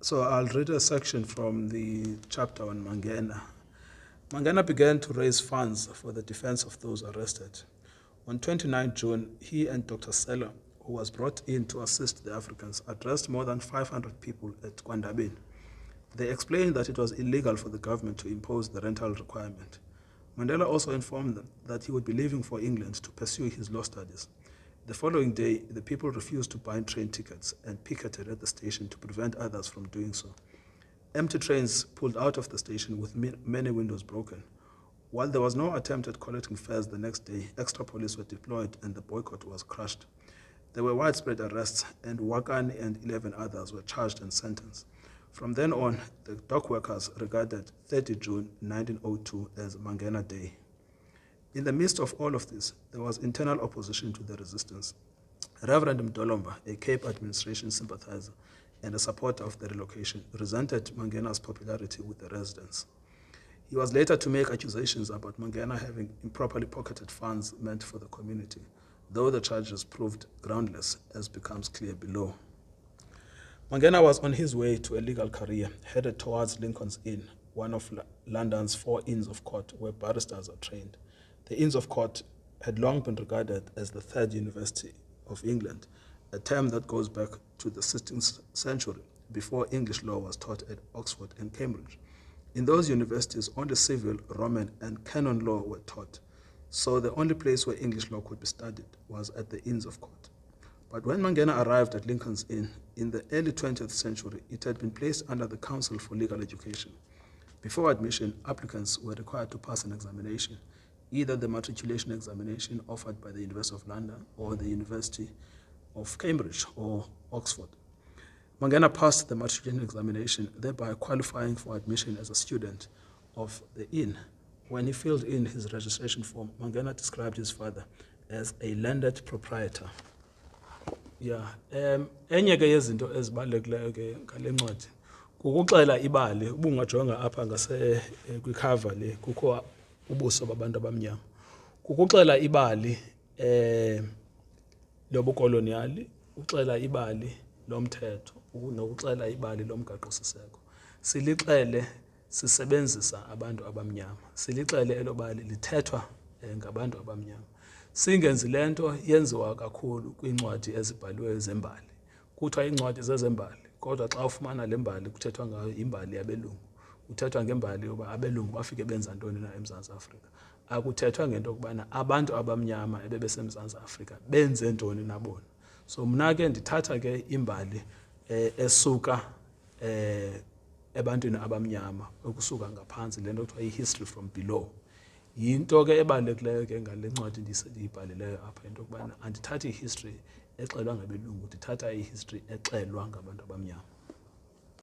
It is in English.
So I'll read a section from the chapter on Mangena. Mangena began to raise funds for the defense of those arrested. On 29 June, he and Dr. Seller, who was brought in to assist the Africans, addressed more than 500 people at Kwandabin. They explained that it was illegal for the government to impose the rental requirement. Mandela also informed them that he would be leaving for England to pursue his law studies. The following day, the people refused to buy train tickets and picketed at the station to prevent others from doing so. Empty trains pulled out of the station with many windows broken. While there was no attempt at collecting fares the next day, extra police were deployed and the boycott was crushed. There were widespread arrests, and Wakani and 11 others were charged and sentenced. From then on, the dock workers regarded 30 June 1902 as Mangena Day. In the midst of all of this, there was internal opposition to the resistance. Reverend Mdolomba, a Cape administration sympathizer and a supporter of the relocation, resented Mangena's popularity with the residents. He was later to make accusations about Mangena having improperly pocketed funds meant for the community, though the charges proved groundless, as becomes clear below. Mangena was on his way to a legal career, headed towards Lincoln's Inn, one of London's 4 Inns of Court where barristers are trained. The Inns of Court had long been regarded as the third university of England, a term that goes back to the 16th century, before English law was taught at Oxford and Cambridge. In those universities, only civil, Roman, and canon law were taught, so the only place where English law could be studied was at the Inns of Court. But when Mangena arrived at Lincoln's Inn in the early 20th century, it had been placed under the Council for Legal Education. Before admission, applicants were required to pass an examination, either the matriculation examination offered by the University of London or the University of Cambridge or Oxford. Mangena passed the matriculation examination, thereby qualifying for admission as a student of the inn. When he filled in his registration form, Mangena described his father as a landed proprietor. Enye ke yezinto ezibalulekileyo ke ngale ncwadi kukuxela ibali ubungajonga apha ngase kwicover le kukho ubuso babantu abamnyama. Kukuxela ibali lobukoloniali, uxela ibali lomthetho, nokuxela ibali lomgaqo siseko. Silixele sisebenzisa abantu abamnyama. Silixele elobali lithethwa ngabantu abamnyama. Singenzi lento yenziwa kakhulu kwincwadi ezibhaliweyo zembali. Kuthiwa incwadi zezembali, kodwa xa ufumana le mbali kuthethwa ngayo imbali yabelungu. Kuthethwa ngembali yoba abelungu bafike benza ntoni na eMzantsi Afrika. Akuthethwa ngento okubana abantu abamnyama ebebeseMzantsi Afrika benze ntoni nabona. So mna ke ndithatha ke imbali esuka ebantwini abamnyama ukusuka ngaphansi, lento kuthiwa i-history from below. Yinto ke ebalulekileyo ke ngale ncwadi ndiyibhalileyo apha, into okubana andithathi i-history exelwa ngabelungu, ndithatha i-history exelwa ngabantu abamnyama.